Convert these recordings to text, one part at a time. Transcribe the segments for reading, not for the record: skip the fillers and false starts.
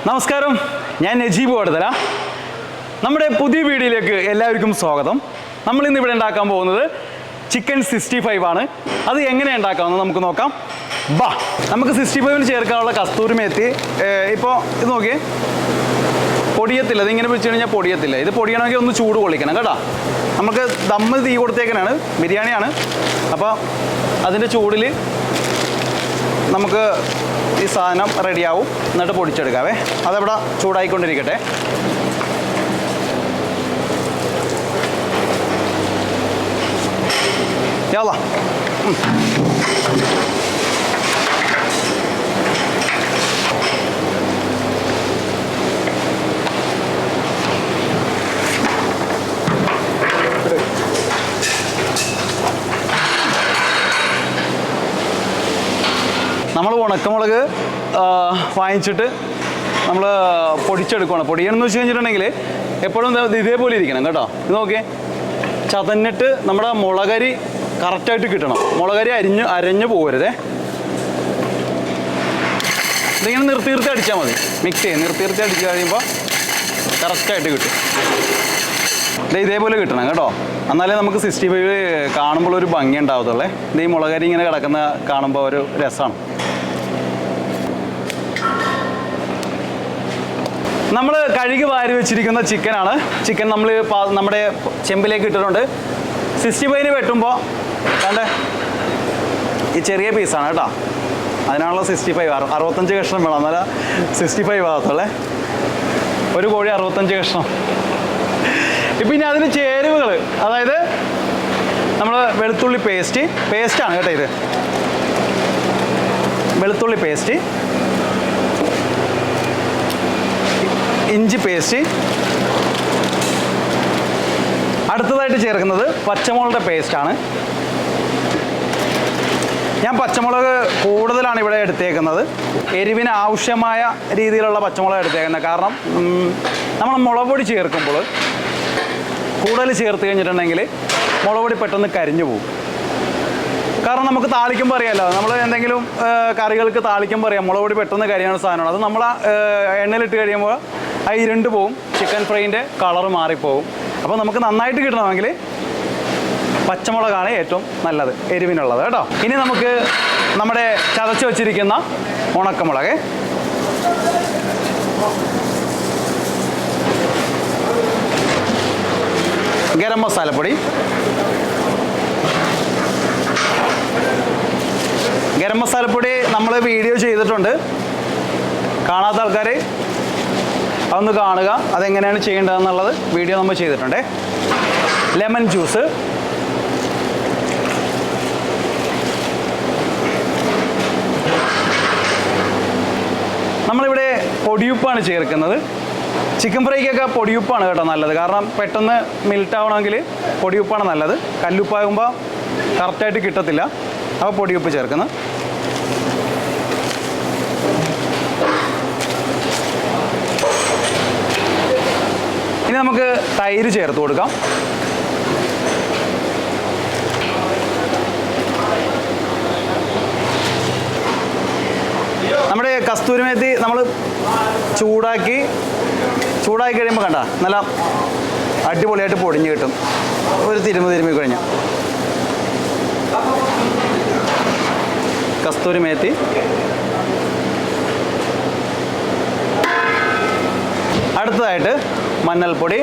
നമസ്കാരം, ഞാൻ നജീബ് കൊടുത്തല. നമ്മുടെ പുതിയ വീഡിയോയിലേക്ക് എല്ലാവർക്കും സ്വാഗതം. നമ്മളിന്ന് ഇവിടെ ഉണ്ടാക്കാൻ പോകുന്നത് ചിക്കൻ 65 ആണ്. അത് എങ്ങനെ ഉണ്ടാക്കാമെന്ന് നമുക്ക് നോക്കാം. ബാ, നമുക്ക് 65-ന് ചേർക്കാനുള്ള കസ്തൂരി മേത്തി. ഇപ്പോൾ ഇത് നോക്കിയേ, പൊടിയത്തില്ല. ഇതിങ്ങനെ വെച്ച് കഴിഞ്ഞാൽ പൊടിയത്തില്ല. ഇത് പൊടിയണമെങ്കിൽ ഒന്ന് ചൂട് കൊള്ളിക്കണം കേട്ടോ. നമുക്ക് ദമ്മ് തീ കൊടുത്തേക്കാനാണ്, ബിരിയാണിയാണ്. അപ്പോൾ അതിൻ്റെ ചൂടിൽ നമുക്ക് ഈ സാധനം റെഡിയാവും. എന്നിട്ട് പൊടിച്ചെടുക്കാവേ. അതവിടെ ചൂടായിക്കൊണ്ടിരിക്കട്ടെ. യാള നമ്മൾ ഉണക്കമുളക് വാങ്ങിച്ചിട്ട് നമ്മൾ പൊടിച്ചെടുക്കുകയാണ്. പൊടിയണമെന്ന് വെച്ച് കഴിഞ്ഞിട്ടുണ്ടെങ്കിൽ എപ്പോഴും ഇതേപോലെ ഇരിക്കണം കേട്ടോ. ഇത് നോക്കിയേ, ചതന്നിട്ട് നമ്മുടെ മുളകരി കറക്റ്റായിട്ട് കിട്ടണം. മുളകരി അരഞ്ഞു പോകരുതേ. ഇതിങ്ങനെ നിർത്തി അടിച്ചാൽ മതി. മിക്സ് ചെയ്യും. നിർത്തി അടിച്ച് കഴിയുമ്പോൾ കറക്റ്റായിട്ട് കിട്ടും. ഇതേപോലെ കിട്ടണം കേട്ടോ. എന്നാലേ നമുക്ക് 65 കാണുമ്പോൾ ഒരു ഭംഗി ഉണ്ടാവത്തുള്ളേ. ഇത് ഈ മുളകരി ഇങ്ങനെ കിടക്കുന്ന കാണുമ്പോൾ ഒരു രസമാണ്. നമ്മൾ കഴുകി വാരി വെച്ചിരിക്കുന്ന ചിക്കനാണ്. ചിക്കൻ നമ്മൾ നമ്മുടെ ചെമ്പിലേക്ക് ഇട്ടിട്ടുണ്ട്. 65-ന് വെട്ടുമ്പോൾ കണ്ടേ, ഈ ചെറിയ പീസാണ് കേട്ടോ. അതിനാണല്ലോ 65. 65 കഷ്ണം വേണം, എന്നാലും 65 ആകത്തുള്ളേ. ഒരു കോഴി 65 കഷ്ണം. ഇപ്പം ഇനി അതിന് ചേരുവകൾ, അതായത് നമ്മൾ വെളുത്തുള്ളി പേസ്റ്റാണ് കേട്ടോ. ഇത് വെളുത്തുള്ളി പേസ്റ്റ്, ഇഞ്ചി പേസ്റ്റ്, അടുത്തതായിട്ട് ചേർക്കുന്നത് പച്ചമുളകിൻ്റെ പേസ്റ്റാണ്. ഞാൻ പച്ചമുളക് കൂടുതലാണ് ഇവിടെ എടുത്തേക്കുന്നത്. എരിവിന് ആവശ്യമായ രീതിയിലുള്ള പച്ചമുളക് എടുത്തേക്കുന്നത്. കാരണം നമ്മൾ മുളക് പൊടി ചേർക്കുമ്പോൾ കൂടുതൽ ചേർത്ത് കഴിഞ്ഞിട്ടുണ്ടെങ്കിൽ മുളക് പൊടി പെട്ടെന്ന് കരിഞ്ഞു പോകും. കാരണം നമുക്ക് താളിക്കുമ്പോൾ അറിയാമല്ലോ, നമ്മൾ എന്തെങ്കിലും കറികൾക്ക് താളിക്കുമ്പോൾ അറിയാം മുളക് പൊടി പെട്ടെന്ന് കരിയാനുള്ള സാധനമാണ്. അത് നമ്മൾ എണ്ണയിലിട്ട് കഴിയുമ്പോൾ അത് ഇരുണ്ട് പോവും. ചിക്കൻ ഫ്രൈൻ്റെ കളർ മാറിപ്പോവും. അപ്പോൾ നമുക്ക് നന്നായിട്ട് കിട്ടണമെങ്കിൽ പച്ചമുളകാണ് ഏറ്റവും നല്ലത്, എരിവിനുള്ളത് കേട്ടോ. ഇനി നമുക്ക് നമ്മുടെ ചതച്ച് വച്ചിരിക്കുന്ന ഉണക്കമുളക്, ഗരം മസാലപ്പൊടി, ഗരം മസാലപ്പൊടി നമ്മൾ വീഡിയോ ചെയ്തിട്ടുണ്ട്. കാണാത്ത ആൾക്കാർ അതൊന്ന് കാണുക. അതെങ്ങനെയാണ് ചെയ്യേണ്ടതെന്നുള്ളത് വീഡിയോ നമ്മൾ ചെയ്തിട്ടുണ്ട്. ലെമൺ ജ്യൂസ്, നമ്മളിവിടെ പൊടിയുപ്പാണ് ചേർക്കുന്നത്. ചിക്കൻ ഫ്രൈക്കൊക്കെ പൊടിയുപ്പാണ് കേട്ടോ നല്ലത്. കാരണം പെട്ടെന്ന് മെൽറ്റ് ആവണമെങ്കിൽ പൊടിയുപ്പാണ് നല്ലത്. കല്ലുപ്പാകുമ്പോൾ കറക്റ്റായിട്ട് കിട്ടത്തില്ല. അപ്പോൾ പൊടിയുപ്പ് ചേർക്കുന്നത്. ഇനി നമുക്ക് തൈര് ചേർത്ത് കൊടുക്കാം. നമ്മുടെ കസ്തൂരി മേത്തി നമ്മൾ ചൂടാക്കി കഴിയുമ്പോൾ കണ്ട നല്ല അടിപൊളിയായിട്ട് പൊടിഞ്ഞ് കിട്ടും. ഒരു തിരുമ്മി കഴിഞ്ഞാൽ കസ്തൂരി മേത്തി, അടുത്തതായിട്ട് മഞ്ഞൾപ്പൊടി,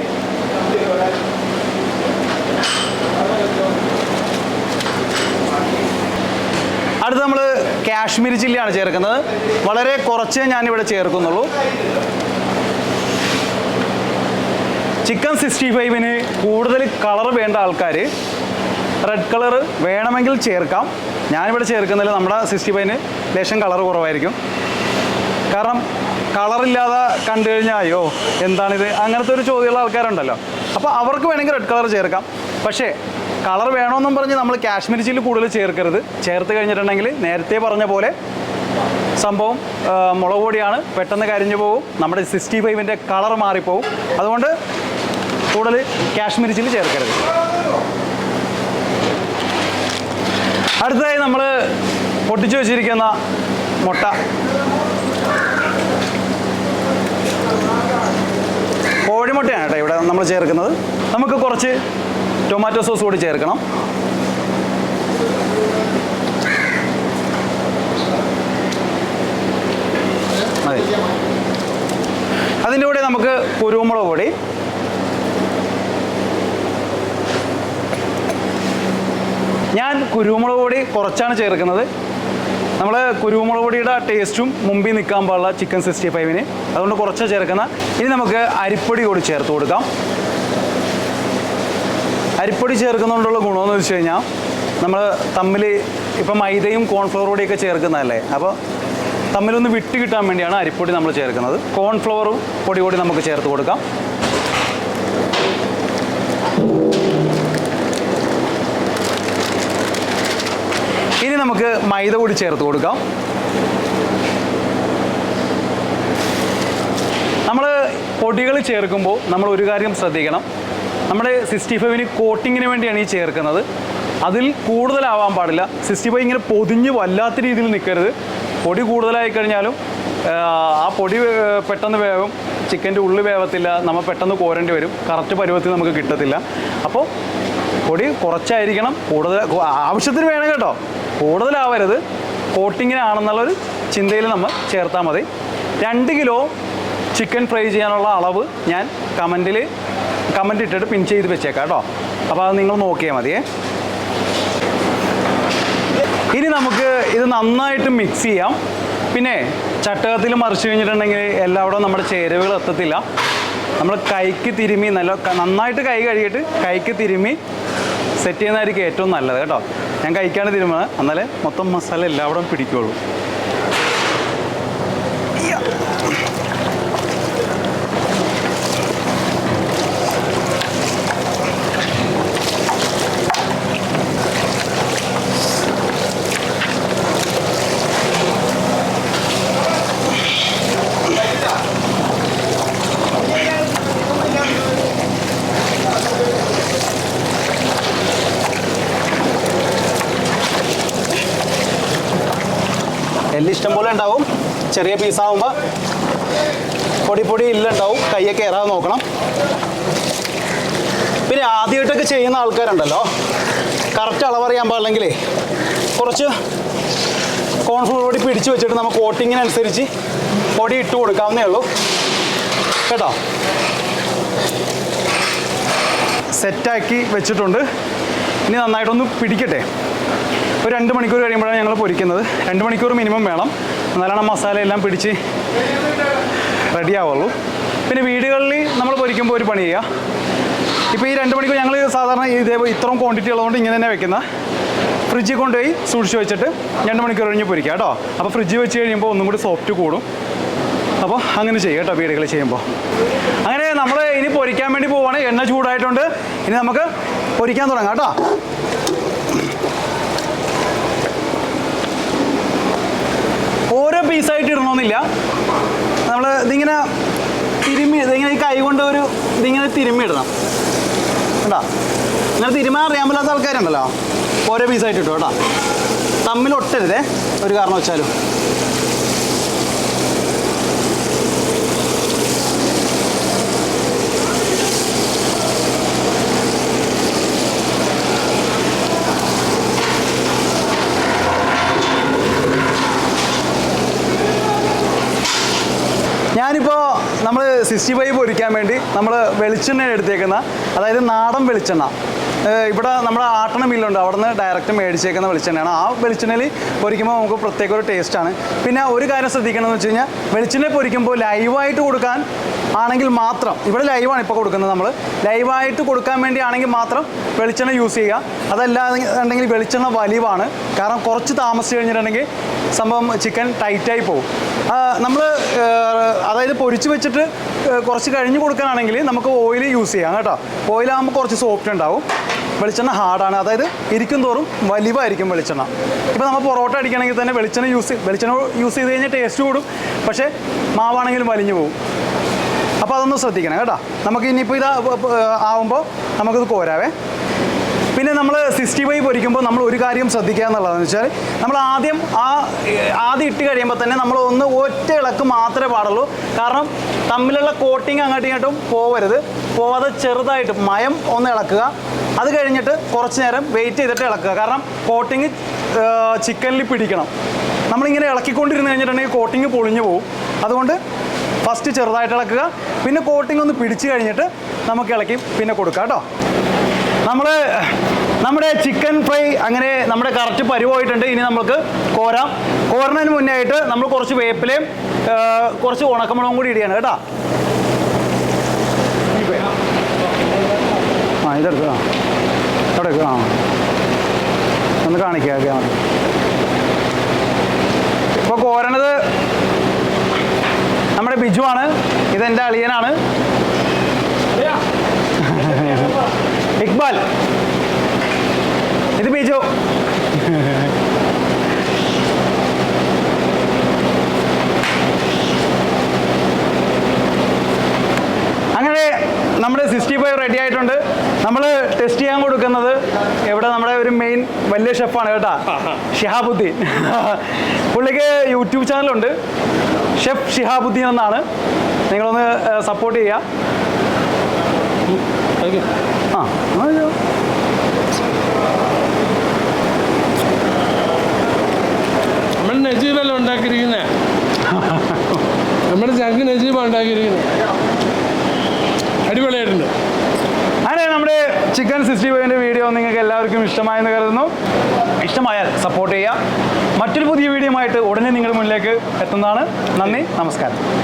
അടുത്ത് നമ്മൾ കാശ്മീരി ചില്ലിയാണ് ചേർക്കുന്നത്. വളരെ കുറച്ചേ ഞാനിവിടെ ചേർക്കുന്നുള്ളൂ. ചിക്കൻ 65-ന് കൂടുതൽ കളർ വേണ്ട ആൾക്കാർ റെഡ് കളർ വേണമെങ്കിൽ ചേർക്കാം. ഞാനിവിടെ ചേർക്കുന്നതിൽ നമ്മുടെ 65-ന് ലേശം കളർ കുറവായിരിക്കും. കാരണം കളറില്ലാതെ കണ്ടു കഴിഞ്ഞാൽ അയ്യോ എന്താണിത്, അങ്ങനത്തെ ഒരു ചോദ്യമുള്ള ആൾക്കാരുണ്ടല്ലോ. അപ്പോൾ അവർക്ക് വേണമെങ്കിൽ റെഡ് കളർ ചേർക്കാം. പക്ഷേ കളർ വേണമെന്നും പറഞ്ഞ് നമ്മൾ കാശ്മീരി ചില്ലി കൂടുതൽ ചേർക്കരുത്. ചേർത്ത് കഴിഞ്ഞിട്ടുണ്ടെങ്കിൽ നേരത്തെ പറഞ്ഞ പോലെ സംഭവം മുളക് പൊടിയാണ്, പെട്ടെന്ന് കരിഞ്ഞു പോകും. നമ്മുടെ 65-ൻ്റെ കളർ മാറിപ്പോവും. അതുകൊണ്ട് കൂടുതൽ കാശ്മീരി ചില്ലി ചേർക്കരുത്. അടുത്തതായി നമ്മൾ പൊട്ടിച്ചു വെച്ചിരിക്കുന്ന മുട്ട നമ്മൾ ചേർക്കുന്നത്. നമുക്ക് കുറച്ച് ടൊമാറ്റോ സോസ് കൂടി ചേർക്കണം. മതി. അതിൻ്റെ കൂടെ നമുക്ക് കുരുമുളക് പൊടി, ഞാൻ കുരുമുളക് പൊടി കുറച്ചാണ് ചേർക്കുന്നത്. നമ്മൾ കുരുമുളക് പൊടിയുടെ ടേസ്റ്റും മുമ്പിൽ നിൽക്കാൻ പാടില്ല ചിക്കൻ 65-ന്, അതുകൊണ്ട് കുറച്ച് ചേർക്കുന്ന. ഇനി നമുക്ക് അരിപ്പൊടി കൂടി ചേർത്ത് കൊടുക്കാം. അരിപ്പൊടി ചേർക്കുന്നതുകൊണ്ടുള്ള ഗുണമെന്ന് വെച്ച് കഴിഞ്ഞാൽ നമ്മൾ തമ്മിൽ ഇപ്പം മൈദയും കോൺഫ്ലവർ പൊടിയൊക്കെ ചേർക്കുന്നതല്ലേ, അപ്പോൾ തമ്മിലൊന്ന് വിട്ട് കിട്ടാൻ വേണ്ടിയാണ് അരിപ്പൊടി നമ്മൾ ചേർക്കുന്നത്. കോൺഫ്ലവറും പൊടി കൂടി നമുക്ക് ചേർത്ത് കൊടുക്കാം. ഇനി നമുക്ക് മൈദ കൂടി ചേർത്ത് കൊടുക്കാം. നമ്മൾ പൊടികൾ ചേർക്കുമ്പോൾ നമ്മൾ ഒരു കാര്യം ശ്രദ്ധിക്കണം. നമ്മുടെ 65-ന് കോട്ടിങ്ങിന് വേണ്ടിയാണ് ഈ ചേർക്കുന്നത്. അതിൽ കൂടുതലാവാൻ പാടില്ല. 65 ഇങ്ങനെ പൊതിഞ്ഞ് വല്ലാത്ത രീതിയിൽ നിൽക്കരുത്. പൊടി കൂടുതലായി കഴിഞ്ഞാലും ആ പൊടി പെട്ടെന്ന് വേവും, ചിക്കൻ്റെ ഉള്ളിൽ വേവത്തില്ല, നമ്മൾ പെട്ടെന്ന് കോരേണ്ടി വരും, കറക്റ്റ് പരുവത്തിൽ നമുക്ക് കിട്ടത്തില്ല. അപ്പോൾ പൊടി കുറച്ചായിരിക്കണം, കൂടുതൽ ആവശ്യത്തിന് വേണം കേട്ടോ, കൂടുതലാവരുത്. കോട്ടിങ്ങിനാണെന്നുള്ളൊരു ചിന്തയിൽ നമ്മൾ ചേർത്താൽ മതി. 2 കിലോ ചിക്കൻ ഫ്രൈ ചെയ്യാനുള്ള അളവ് ഞാൻ കമൻറ്റ് ഇട്ടിട്ട് പിൻ ചെയ്ത് വെച്ചേക്കാം കേട്ടോ. അപ്പോൾ അത് നിങ്ങൾ നോക്കിയാൽ മതിയേ. ഇനി നമുക്ക് ഇത് നന്നായിട്ട് മിക്സ് ചെയ്യാം. പിന്നെ ചട്ടകത്തിൽ മറിച്ച് കഴിഞ്ഞിട്ടുണ്ടെങ്കിൽ എല്ലായിടവും നമ്മുടെ ചേരുവകൾ എത്തത്തില്ല. നമ്മൾ കൈക്ക് തിരുമ്മി നന്നായിട്ട് കൈ കഴുകിയിട്ട് കൈക്ക് തിരുമ്മി സെറ്റ് ചെയ്യുന്നതായിരിക്കും ഏറ്റവും നല്ലത് കേട്ടോ. ഞാൻ കൈക്കാണ് തിരുമുന്നത്, എന്നാലേ മൊത്തം മസാല എല്ലായിടവും പിടിക്കുകയുള്ളൂ. എല്ലാം ഇഷ്ടം പോലെ ഉണ്ടാവും. ചെറിയ പീസാകുമ്പോൾ പൊടി ഇല്ലുണ്ടാവും, കയ്യൊക്കെ ഏറാതെ നോക്കണം. പിന്നെ ആദ്യമായിട്ടൊക്കെ ചെയ്യുന്ന ആൾക്കാരുണ്ടല്ലോ, കറക്റ്റ് അളവറിയാൻ പാടില്ലെങ്കിലേ കുറച്ച് കോൺഫ്ലവർ പൊടി പിടിച്ച് വെച്ചിട്ട് നമുക്ക് കോട്ടിങ്ങിനനുസരിച്ച് പൊടി ഇട്ട് കൊടുക്കാവുന്നേ ഉള്ളൂ കേട്ടോ. സെറ്റാക്കി വെച്ചിട്ടുണ്ട്. ഇനി നന്നായിട്ടൊന്ന് പിടിക്കട്ടെ. ഒരു 2 മണിക്കൂർ കഴിയുമ്പോഴാണ് ഞങ്ങൾ പൊരിക്കുന്നത്. 2 മണിക്കൂർ മിനിമം വേണം, എന്നാലാണ് മസാല എല്ലാം പിടിച്ച് റെഡി ആവുള്ളൂ. പിന്നെ വീടുകളിൽ നമ്മൾ പൊരിക്കുമ്പോൾ ഒരു പണി ചെയ്യുക. ഇപ്പോൾ ഈ 2 മണിക്കൂർ ഞങ്ങൾ സാധാരണ ഇത്രയും ക്വാണ്ടിറ്റി ഉള്ളതുകൊണ്ട് ഇങ്ങനെ തന്നെ വെക്കുന്ന, ഫ്രിഡ്ജിൽ കൊണ്ടുപോയി സൂക്ഷിച്ച് വെച്ചിട്ട് 2 മണിക്കൂർ കഴിഞ്ഞ് പൊരിക്കുക കേട്ടോ. അപ്പോൾ ഫ്രിഡ്ജിൽ വെച്ച് കഴിയുമ്പോൾ ഒന്നും കൂടി സോഫ്റ്റ് കൂടും. അപ്പോൾ അങ്ങനെ ചെയ്യുക കേട്ടോ വീടുകളിൽ ചെയ്യുമ്പോൾ. അങ്ങനെ നമ്മൾ ഇനി പൊരിക്കാൻ വേണ്ടി പോവുകയാണ്. എണ്ണ ചൂടായിട്ടുണ്ട്. ഇനി നമുക്ക് പൊരിക്കാൻ തുടങ്ങാം കേട്ടോ. ഓരോ പീസായിട്ട് ഇടണമെന്നില്ല. നമ്മൾ ഇതിങ്ങനെ ഇതിങ്ങനെ ഈ കൈ കൊണ്ട് ഇതിങ്ങനെ തിരുമ്മി ഇടണം കേട്ടോ. ഇങ്ങനെ തിരുമാൻ അറിയാൻ പറ്റാത്ത ആൾക്കാരുണ്ടല്ലോ, ഓരോ പീസായിട്ട് ഇട്ടു കേട്ടോ. തമ്മിൽ ഒട്ടരുതേ ഒരു കാരണം വെച്ചാലും. ഞാനിപ്പോൾ നമ്മൾ 65 പൊരിക്കാൻ വേണ്ടി നമ്മൾ വെളിച്ചെണ്ണ എടുത്തേക്കുന്ന, അതായത് നാടൻ വെളിച്ചെണ്ണ. ഇവിടെ നമ്മുടെ ആട്ടണ മില്ലുണ്ട്, അവിടെ നിന്ന് ഡയറക്റ്റ് മേടിച്ചേക്കുന്ന വെളിച്ചെണ്ണയാണ്. ആ വെളിച്ചെണ്ണയിൽ പൊരിക്കുമ്പോൾ നമുക്ക് പ്രത്യേക ഒരു ടേസ്റ്റാണ്. പിന്നെ ഒരു കാര്യം ശ്രദ്ധിക്കണമെന്ന് വെച്ച് കഴിഞ്ഞാൽ, വെളിച്ചെണ്ണ പൊരിക്കുമ്പോൾ ലൈവായിട്ട് കൊടുക്കാൻ ആണെങ്കിൽ മാത്രം, ഇവിടെ ലൈവാണ് ഇപ്പോൾ കൊടുക്കുന്നത്, നമ്മൾ ലൈവായിട്ട് കൊടുക്കാൻ വേണ്ടി ആണെങ്കിൽ മാത്രം വെളിച്ചെണ്ണ യൂസ് ചെയ്യുക. അതല്ലാന്നുണ്ടെങ്കിൽ വെളിച്ചെണ്ണ വലിവാണ്. കാരണം കുറച്ച് താമസിച്ച് കഴിഞ്ഞിട്ടുണ്ടെങ്കിൽ സംഭവം ചിക്കൻ ടൈറ്റായി പോകും. നമ്മൾ അതായത് പൊരിച്ച് വെച്ചിട്ട് കുറച്ച് കഴിഞ്ഞ് കൊടുക്കാനാണെങ്കിൽ നമുക്ക് ഓയിൽ യൂസ് ചെയ്യാം കേട്ടോ. ഓയിലാകുമ്പോൾ കുറച്ച് സോഫ്റ്റ് ഉണ്ടാവും. വെളിച്ചെണ്ണ ഹാർഡാണ്, അതായത് ഇരിക്കും തോറും വലിവായിരിക്കും വെളിച്ചെണ്ണ. ഇപ്പോൾ നമ്മൾ പൊറോട്ട അടിക്കണമെങ്കിൽ തന്നെ വെളിച്ചെണ്ണ യൂസ് ചെയ്ത് കഴിഞ്ഞാൽ ടേസ്റ്റ് കൂടും, പക്ഷേ മാവാണെങ്കിലും വലിഞ്ഞു പോകും. അപ്പോൾ അതൊന്ന് ശ്രദ്ധിക്കണം കേട്ടോ. നമുക്ക് ഇനിയിപ്പോൾ ഇത് ആവുമ്പോൾ നമുക്കിത് കോരാവേ. പിന്നെ നമ്മൾ 65 പൊരിക്കുമ്പോൾ നമ്മൾ ഒരു കാര്യം ശ്രദ്ധിക്കുക എന്നുള്ളതെന്ന് വെച്ചാൽ നമ്മൾ ആദ്യം ഇട്ട് കഴിയുമ്പോൾ തന്നെ നമ്മൾ ഒന്ന് ഒറ്റ ഇളക്ക് മാത്രമേ പാടുള്ളൂ. കാരണം തമ്മിലുള്ള കോട്ടിങ് അങ്ങോട്ടും ഇങ്ങോട്ടും പോവാതെ ചെറുതായിട്ട് മയം ഒന്ന് ഇളക്കുക. അത് കഴിഞ്ഞിട്ട് കുറച്ച് നേരം വെയിറ്റ് ചെയ്തിട്ട് ഇളക്കുക. കാരണം കോട്ടിങ് ചിക്കനിൽ പിടിക്കണം. നമ്മളിങ്ങനെ ഇളക്കിക്കൊണ്ടിരുന്ന് കഴിഞ്ഞിട്ടുണ്ടെങ്കിൽ കോട്ടിങ് പൊളിഞ്ഞു പോകും. അതുകൊണ്ട് ഫസ്റ്റ് ചെറുതായിട്ട് ഇളക്കുക, പിന്നെ കോട്ടിങ് ഒന്ന് പിടിച്ച് കഴിഞ്ഞിട്ട് നമുക്ക് ഇളക്കി പിന്നെ കൊടുക്കാം കേട്ടോ. നമ്മുടെ ചിക്കൻ ഫ്രൈ അങ്ങനെ നമ്മുടെ കറക്റ്റ് പരിവായിട്ടുണ്ട്. ഇനി നമുക്ക് കോരണതിന് മുന്നേ ആയിട്ട് നമ്മൾ കുറച്ച് വേപ്പിലയും കുറച്ച് ഉണക്കമുളകും കൂടി ഇടുകയാണ് കേട്ടോ. ഇതെടുക്കുക, അവിടെ ഒന്ന് കാണിക്കുക. ഇപ്പോൾ കോരണത് നമ്മുടെ ബിജു ആണ്, ഇതെൻ്റെ അളിയനാണ് ഇക്ബാൽ, ഇത് ബിജു. അങ്ങനെ നമ്മുടെ 65 റെഡി ആയിട്ടുണ്ട്. നമ്മൾ ടെസ്റ്റ് ചെയ്യാൻ കൊടുക്കുന്നത് ഇവിടെ നമ്മുടെ ഒരു മെയിൻ വലിയ ഷെഫാണ് കേട്ടോ, ഷിഹാബുദ്ദീൻ. പുള്ളിക്ക് യൂട്യൂബ് ചാനലുണ്ട്, ഷെഫ് ഷിഹാബുദ്ദീൻ എന്നാണ്. നിങ്ങളൊന്ന് സപ്പോർട്ട് ചെയ്യുക. നമ്മൾ നജീബല്ല ഉണ്ടാക്കിയിരിക്കുന്നത്, നമ്മുടെ ചങ്ക് നജീബാണ് ഉണ്ടാക്കിയിരിക്കുന്നത്. അടിപൊളിയായിട്ടുണ്ട്. അങ്ങനെ നമ്മുടെ ചിക്കൻ 65ൻ്റെ വീഡിയോ നിങ്ങൾക്ക് എല്ലാവർക്കും ഇഷ്ടമായെന്ന് കരുതുന്നു. ഇഷ്ടമായാൽ സപ്പോർട്ട് ചെയ്യുക. മറ്റൊരു പുതിയ വീഡിയോ ആയിട്ട് ഉടനെ നിങ്ങളുടെ മുന്നിലേക്ക് എത്തുന്നതാണ്. നന്ദി, നമസ്കാരം.